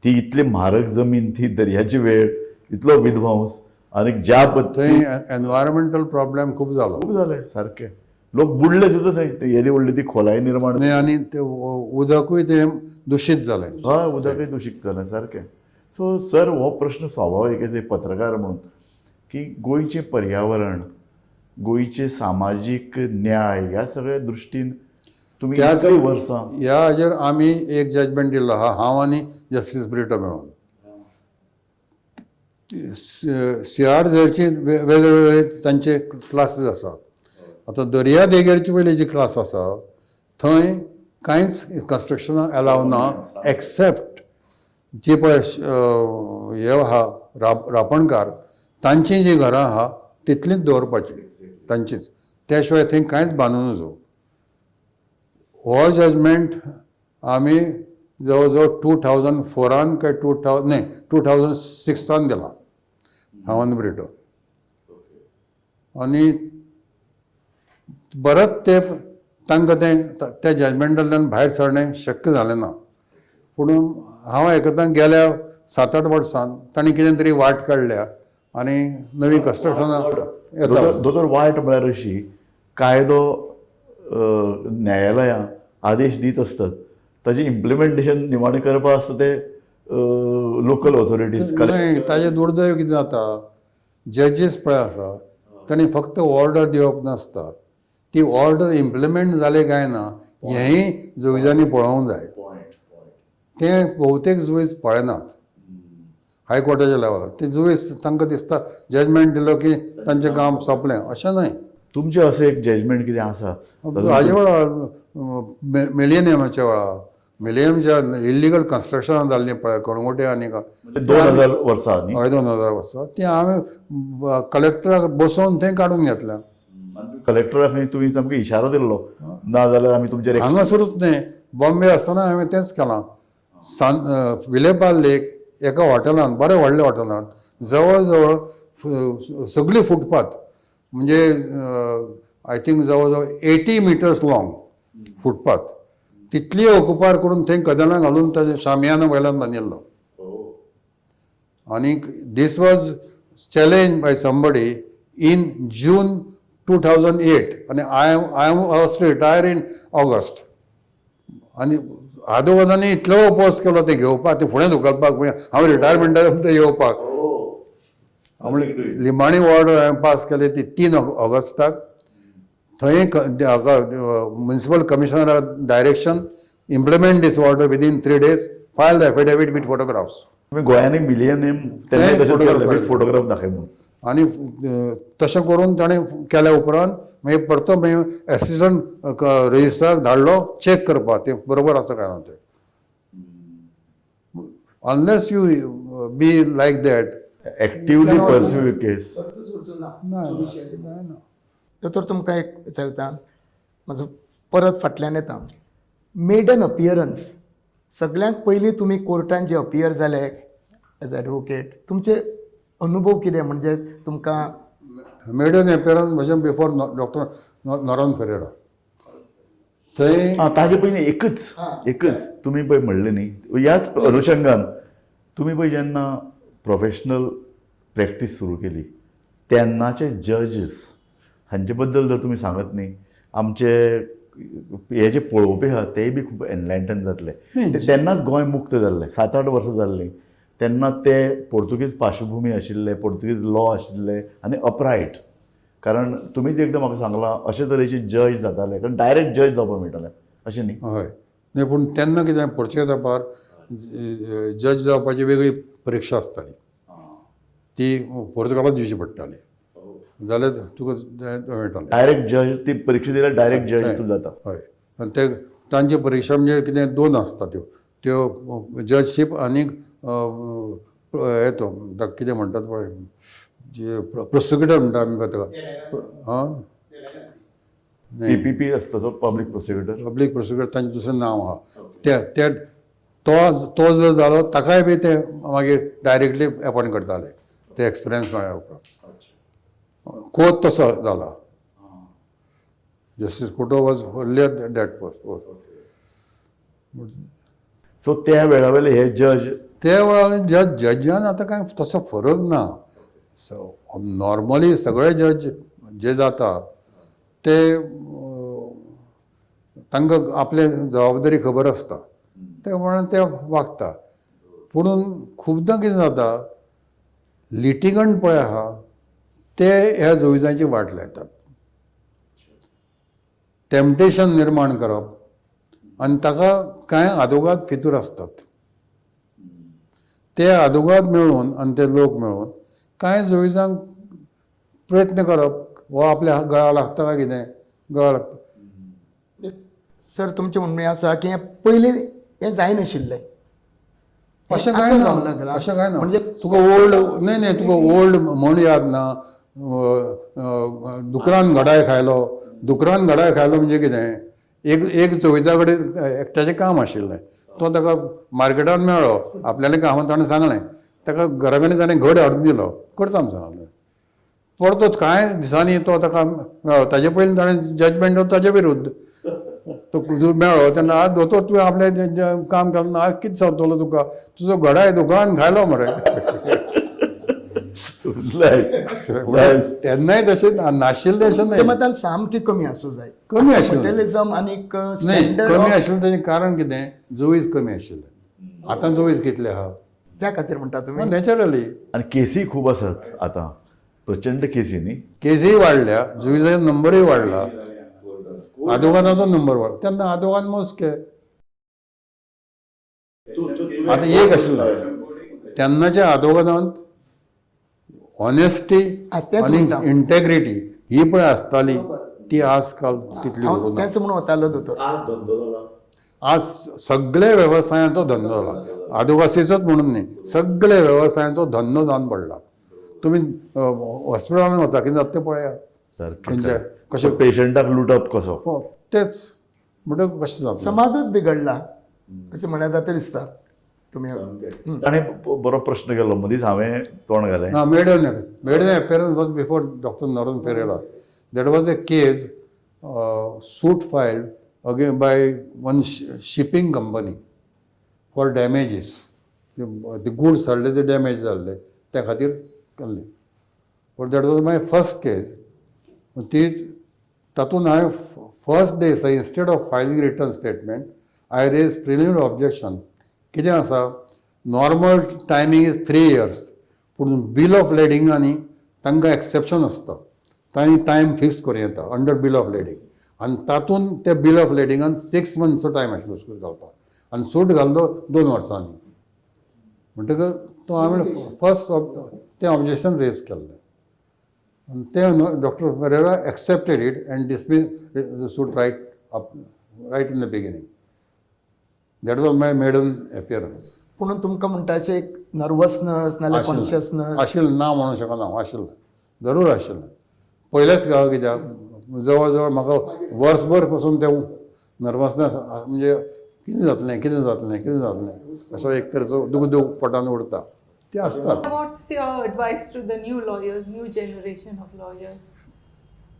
ती इतली म्हारग जमीन, ती दर्याची वेळ, इतलो विध्वंस आनी ज्या थंय एनवायरमेंटल प्रॉब्लेम खूब जालो. खूब जालें सारकें. लोक बुडले सुद्दां थंय. ते येदी व्हडली ती खोलाय निर्माण. आनी ते उदकूय ते दूशीत जालें. हय, उदकूय दूशीत जालें सारकें. सो सर, हो प्रश्न स्वाभावीक एक पत्रकार म्हणून की गोंयचें पर्यावरण, गोंयचे सामाजीक न्याय ह्या सगळ्या दृश्टीन तुमी इतलीं वर्सां ह्या हाजेर आमी एक जजमेंट दिल्लो आहा, हांव आनी जस्टीस ब्रिटो मेळून. CRZची वेगवेगळे तांचे क्लासीस आसात. आतां दर्या देगेरची पयली जी क्लास आसा थंय कांयच कन्स्ट्रक्शनाक एलाव ना एक्सेप्ट जी पळय हे आहा रापणकार तांची जी घरां आहा तितलींच दवरपाची तांचीच. त्या शिवाय थंय कांयच बांदूं नजो. हो जजमेंट आमी जवळ जवळ 2004 काय 2006 दिला हांव आनी ब्रिटो. आनी परत ते तांकां त्या जजमेंटांतल्यान भायर सरणे शक्य जालें ना. पूण हांव आयकतां गेल्या 7-8 वर्सां तांणी कितें तरी वाट काडल्या आनी नवी कन्स्ट्रक्शनां येता. दोतोर वायट म्हळ्यार अशी कायदो न्यायालयां आदेश दीत आसतात, ताजें इम्प्लिमेंटेशन निमाणें करपा आसता ते लोकल ऑथॉरिटीज. ताजें दुर्दैव कितें जाता, जजीस पळय आसा तांणी फक्त ऑर्डर दिवप नासता, ती ऑर्डर इम्प्लिमेंट जाले काय ना हेंय जुईजांनी पळोवंक जाय. ते भोवतेक जुईज पळयनात हायकोर्टाच्या लेवलार. ते जुईज तांकां दिसता जजमेंट दिलो की तांचें काम सोंपलें, अशें न्हय. तुमचें असें एक जजमेंट कितें आसा? हाजे वेळार मिलेनियमाच्या वेळार मिलेनियमच्या इल्लिगल कन्स्ट्रक्शनां जाल्लीं पळय कणगोटे आनी 2000 वर्सां न्ही? 2000 वर्सां ती हांवें कलेक्टराक बसोवन थंय काडून घेतल्या. कलेक्टराक तुमी सामको इशारो दिल्लो ना जाल्यार आमी तुमचेर हांगासरूच न्ही बॉम्बे आसतना हांवें तेंच केलां विलेपार लेक एका हॉटेलान बरें व्हडल्या हॉटेलान जवळ जवळ सगळी फुटपाथ म्हणजे आय थिंक जवळ जवळ 80 मिटर्स लाँग फुटपाथ तितली ऑक्युपाय करून थंय कदेलां घालून ताजे शामियाना वयल्यान बांदिल्लो आनी this was challenge by somebody in June 2008 आनी I was retire in August आनी आदोगादांनी इतलो अपोज केलो ते घेवपाक ते फुडें धुकलपाक हांव रिटायरमेंटाक येवपाक लिंबाणी ऑर्डर हांवें पास केली ती 3 ऑगस्टाक थंय म्युनिसिपल कमिशनरा direction implement this order within 3 days file the affidavit with photographs तुमी गोंयांनी मिलियनियम फोटोग्राफ दाखय म्हणून आनी तशें करून ताणें केल्या उपरांत मागीर परतो मागीर एसिस्टंट रजिस्ट्राराक धाडलो चॅक करपाक ते बरोबर आसा काय ना ते unless you be like that actively pursue case तर तुमकां एक विचारता म्हाजो परत फाटल्यान येता मेडन अपियरन्स सगळ्यांत पयलीं तुमी कोर्टान जे अपियर जाले एज एडवोकेट तुमचे अनुभव कितें म्हणजे तुमकां मेडन एपियरन्स म्हजे बिफोर डॉक्टर नॉरन फेरेरा थंय ताजे पयलीं एकच तुमी पळय म्हणलें न्ही ह्याच अनुशंगान तुमी पळय जेन्ना प्रोफेशनल प्रॅक्टीस सुरू केली तेन्नाचे जजीस हांचे बद्दल जर तुमी सांगत न्ही आमचे हे जे पळोवपी आहा तेय बी खूब एनलायटन जातले तेन्नाच गोंय मुक्त जाल्लें 7-8 वर्सां जाल्लीं तेन्ना ते पोर्तुगीज पार्श्वभूमी आशिल्ले पोर्तुगीज लॉ आशिल्ले आनी अपरायट कारण तुमीच एकदां म्हाका सांगलां अशे तरेचे जज जाताले कारण डायरेक्ट जज जावपाक मेळटाले अशें न्ही हय न्ही पूण तेन्ना कितें पोर्तुगेज तेंपार जज जावपाची वेगळी परीक्षा आसताली ती पोर्तुगालांत दिवची पडटाली जाल्यार तुका मेळटालें डायरेक्ट जज ती परीक्षा दिल्यार डायरेक्ट जज तूं जाता हय आनी ते तांची परीक्षा म्हणजे कितें 2 आसता त्यो जजशीप आनीक हे तो ताका कितें म्हणटात पळय जे प्रोसिक्युटर म्हणटा आमी ताका हां PPP आसता तो पब्लीक प्रोसिक्युटर तांचें दुसरें नांव आहा ते तो जर जालो ताकाय बी ते मागीर डायरेक्टली अपॉयंट करताले ते एक्सपिरियन्स मेळ्ळ्या उपरांत कोर्ट तसो जाला justice Couto was earlier that post so त्या वेळा वयले हे जज ते वेळार जजान आतां कांय तसो फरक ना सो नॉर्मली सगळे जज जे जाता ते तांकां आपले जबाबदारी खबर आसता ते म्हणून ते वागता पूण खुबदां कितें जाता लिटिगंट पळय आहा ते ह्या जुइजांची वाट लायतात टेम्पटेशन निर्माण करप आनी ताका कांय आदोगाद फितूर आसतात ते आदोगाद मेळून आनी ते लोक मेळून कांय जुइजांक प्रयत्न करप वो आपल्या गळा लागता काय कितें गळा लागता सर तुमचें म्हणणें आसा की हें पयलीं हें जायनाशिल्लें अशें कांय आतां ना जावंक लागलां. अशें कांय ना म्हणजे तुका ओल्ड न्ही तुका ओल्ड म्हण याद ना दुकरान घडाय खायलो म्हणजे कितें एक चवथ्या कडेन एकट्याचें काम आशिल्लें तो ताका मार्केटान मेळ्ळो आपल्यालें कामां ताणें सांगलें ताका घरा कडेन ताणें घड हाडून दिलो करता म्हूण सांगलें परतोच कांय दिसांनी तो ताका मेळ्ळो ताजे पयलीं ताणें जजमेंट ताजे विरुद्ध तो मेळ्ळो तेन्ना आज दोतोर तुवें आपलें काम केलें आज कितें सांगतलो तुका तुजो घडाय दुकान खायलो मरे तेन्नाय तशें नाशिल्लें अशें ते न्हय मतान सामकी कमी आसूं जाय कमी आशिल्लें हॉटेलिझम आनीक न्ही कमी आशिल्लें तेजें कारण कितें जुईज कमी आशिल्ले आतां जुईज कितले आहा त्या खातीर म्हणटा तुमी नॅचरली आनी केसी खूब आसात आतां प्रचंड केसी न्ही केसीय वाडल्या जुईजाचो नंबरूय वाडला आदोगादाचो नंबर वाडला तेन्ना आदोगाद मोजके आतां एक आशिल्लो तेन्नाच्या आदोगादांत ऑनेस्टी तेंच आनी म्हणटा. इंटेग्रिटी ही पळय आसताली ती आजकाल तितली हांव उरूंक ना तेंच म्हणून वतालो दोतोर आज सगळे वेवसायांचो धंदो जाला आदिवासीचोच म्हणून न्ही सगळे वेवसायांचो धंदो जावन पडला तुमी हॉस्पिटलांत वचा कितें जाता तें पळया सारकें खंयच्या कशें पेशंटाक लुटप कसो तेच म्हणटकीर कशें जाता समाजूच बिघडला अशें म्हळ्यार जाता दिसता तुमी ताणें बरो प्रश्न केलो मदींच हांवें तोंड घालें maiden appearance was before Dr. Narun Ferreira. That was a case, suit filed again by one shipping company for damages. The goods जाल्ले ते डॅमेज जाल्ले त्या खातीर केल्ले. But that was my first case. ती तातूंत हांवें first day instead of filing written statement, I raised preliminary objection. कितें आसा नॉर्मल टायमींग इज 3 years पूण बील ऑफ लेडिंगांनी तांकां एक्सेप्शन आसता तांणी टायम फिक्स करूं येता अंडर बील ऑफ लेडींग आनी तातूंत त्या बील ऑफ लेडिंगान 6 monthsचो टायम आशिल्लो सूट घालपाक आनी सूट घाल्लो 2 वर्सांनी म्हणटकच तो हांवें फर्स्ट तें ऑब्जेक्शन रेज केल्लें आनी तें doctor Ferreira accepted it and dismiss suit right in the beginning. That was my maiden appearance. पूण तुमकां म्हणटा अशें एक नर्वसनस नाल्यार कॉन्शियसनस आशिल्लें ना म्हणूंक शकना हांव आशिल्लें जरूर आशिल्लें पयलेच गांव कित्याक जवळ जवळ म्हाका वर्सभर पासून तें नर्वसनस म्हणजे कितें जातलें कितें जातलें कितें जातलें असो एक तरेचो दूख दूख पोटान उरता तें आसताच. What's your advice to the new lawyers, new generation of lawyers?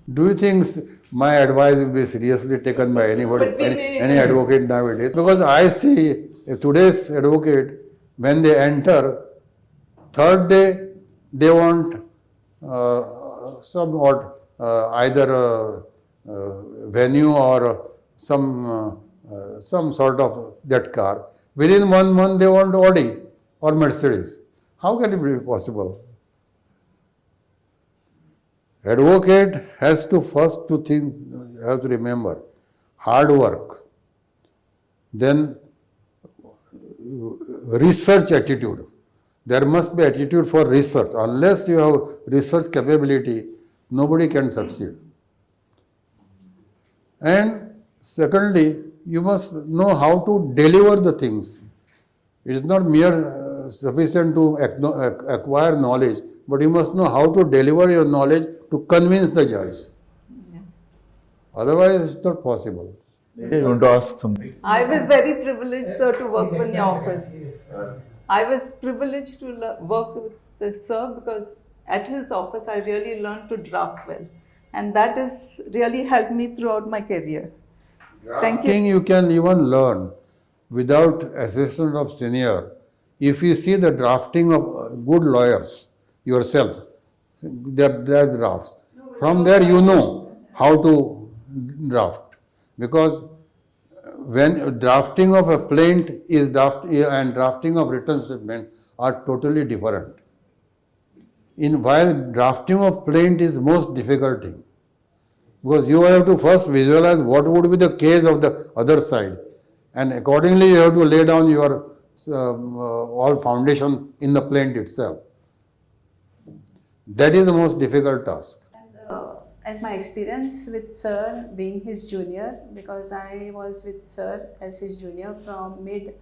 Do you think my advice will be seriously taken by anybody, But we may- any advocate nowadays? Because I see today's advocate, when they enter, third day they want somewhat either venue or some sort of that car. Within 1 month they want Audi or Mercedes. How can it be possible? Advocate has to first to think, have to remember, hard work, then research attitude. There must be attitude for research. Unless you have research capability, nobody can succeed. And secondly, you must know how to deliver the things. It is not mere sufficient to acquire knowledge, but you must know how to deliver your knowledge to convince the judge. Otherwise, it's not possible. You want to ask something? I was very privileged, sir, to work in your office. I was privileged to work with the sir because at his office I really learned to draft well, and that has really helped me throughout my career. Thank you. Thing you can even learn without assistance of senior. If you see the drafting of good lawyers yourself, their drafts, from there you know how to draft. Because when drafting of a plaint is and drafting of written statement are totally different. While drafting of plaint is most difficult thing, because you have to first visualize what would be the case of the other side, and accordingly you have to lay down your all foundation in the plaint itself. That is the most difficult task. As my experience with Sir being his junior, because I was with Sir as his junior from mid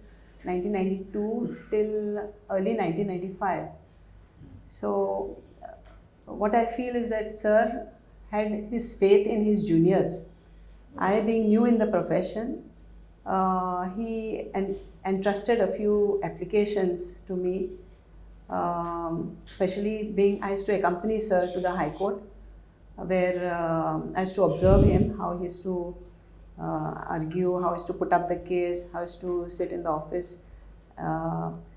1992 till early 1995. So what I feel is that Sir had his faith in his juniors. I being new in the profession, he entrusted a few applications to me, especially being I used to accompany Sir to the High Court, where I used to observe him, how he used to argue, how he used to put up the case, how he used to sit in the office.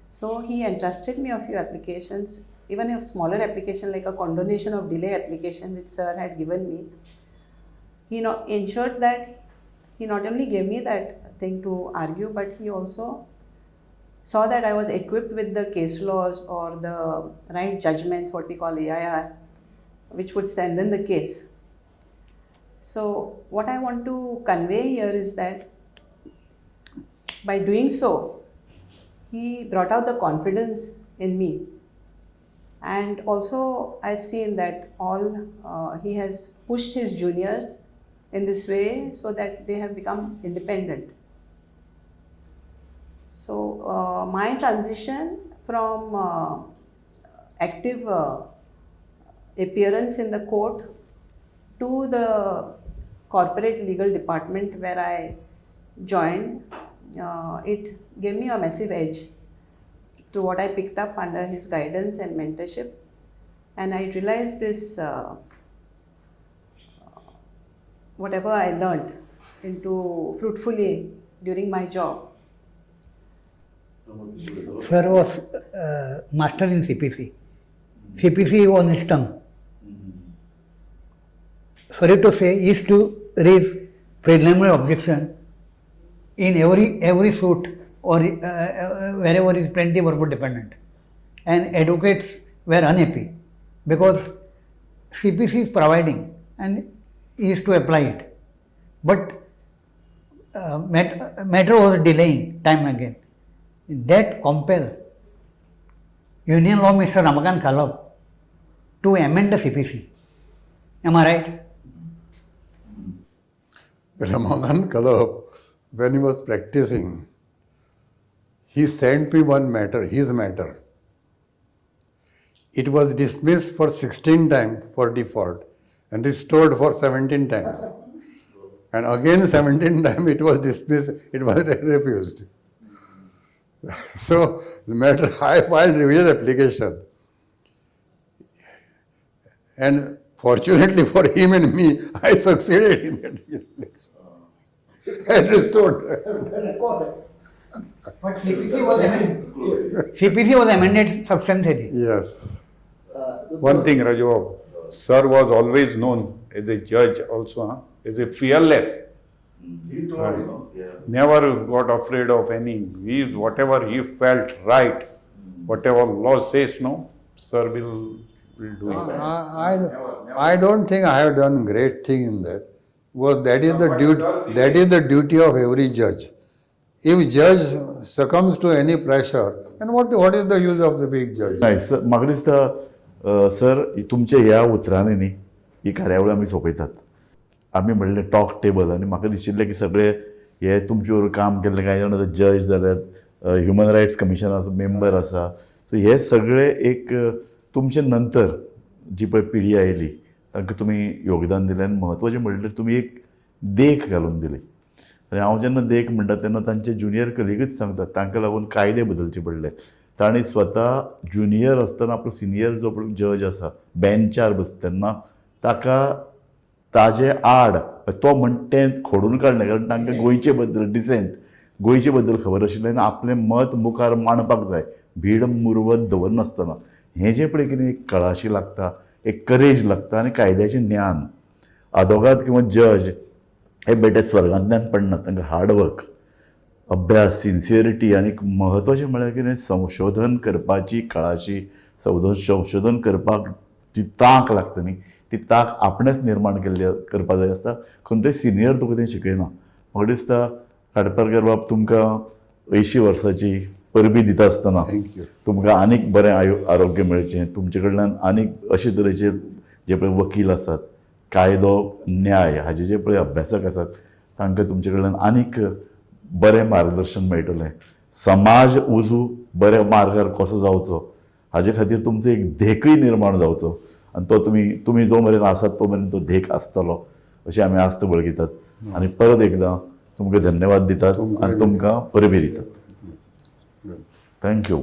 So he entrusted me a few applications, even a smaller application like a condonation of delay application which Sir had given me. He ensured that he not only gave me that thing to argue, but he also saw that I was equipped with the case laws or the right judgments, what we call AIR, which would strengthen the case. So what I want to convey here is that by doing so, he brought out the confidence in me. And also I've seen that he has pushed his juniors in this way so that they have become independent. So my transition from active appearance in the court to the corporate legal department where I joined, it gave me a massive edge to what I picked up under his guidance and mentorship. And I realized this, whatever I learned into fruitfully during my job. Sir was master in CPC. CPC on his tongue. Sorry to say, he used to raise preliminary objection in every suit or wherever is plenty verbal dependent. And advocates were unhappy because CPC is providing and he used to apply it. But matter was delaying time and again. That compelled Union Law Mr. Ramakant Khalab to amend the CPC. Am I right? Ramakant Khalab, when he was practicing, he sent me one matter, his matter. It was dismissed for 16 times for default and restored for 17 times. And again 17 times it was dismissed, it was refused. So the matter, I filed revision application. And fortunately for him and me, I succeeded in that application. And restored. But CPC was amended. CPC was amended substantially. Yes. One thing, Raju, sir was always known as a judge also, as a fearless. Never got afraid of any. Whatever he felt right, whatever law says no, sir will do it. I don't think I have done great thing in that. Well, that is the duty of every judge. If judge succumbs to any pressure, then what is the use of the big judge? नाही sir म्हाका दिसता sir तुमच्या ह्या उतरांनी न्ही ही कार्यावळ आमी सोंपयतात. आमी म्हणलें टॉक टेबल आनी म्हाका दिशिल्लें की सगळे हे तुमचे बरोबर काम केल्ले कांय जाण आतां जज जाल्यात, ह्युमन रायट्स कमिशनाचो मेंबर आसा. सो हे सगळे एक तुमचे नंतर जी पळय पिढी आयली तांकां तुमी योगदान दिलें आनी म्हत्वाचें म्हणल्यार तुमी एक देख घालून दिली. आनी हांव जेन्ना देख म्हणटा तेन्ना तांचे ज्युनियर कलिगूच सांगतात तांकां लागून कायदे बदलचे पडले. तांणी स्वता ज्युनियर आसतना आपलो सिनियर जो पळय जज आसा बेंचार बसता तेन्ना ताका ताजे आड तो म्हणटा तें खोडून काडलें, कारण तांकां गोंयचे बद्दल डिसेंट गोंयचे बद्दल खबर आशिल्लें आनी आपलें मत मुखार मांडपाक जाय भीड मुरवत दवरनासतना. हें जें पळय कितें एक कळाशी लागता, एक करेज लागता आनी कायद्याचें ज्ञान. अदोगाद किंवा जज हे बेटे स्वर्गांतल्यान पडनात, तांकां हार्डवर्क, अभ्यास, सिन्सियरिटी आनी म्हत्वाचें म्हळ्यार कितें संशोधन करपाची कळाशी, संशोधन करपाक जी तांक लागता न्ही ती तांक आपणेच निर्माण करपाक जाय आसता. खंयचोय सिनियर तुका तें शिकयना. म्हाका दिसता खाडपारकर बाब तुमकां 80 वर्साची परबी दिता आसतना तुमकां आनीक बरें आरोग्य मेळचें, तुमचे कडल्यान आनीक अशे तरेचे जे पळय वकील आसात, कायदो न्याय हाजे जे पळय अभ्यासक आसात तांकां तुमचे कडल्यान आनीक बरें मार्गदर्शन मेळटलें. समाज उजू बऱ्या मार्गार कसो जावचो हाजे खातीर तुमचो एक देखूय निर्माण जावचो आनी तो तुमी जो मेरेन आसात तो मेरेन तो देख आसतलो अशी आमी आस्त बळगितात. आनी परत एकदां तुमकां धन्यवाद दितात आनी तुमकां परबी दितात. थँक्यू.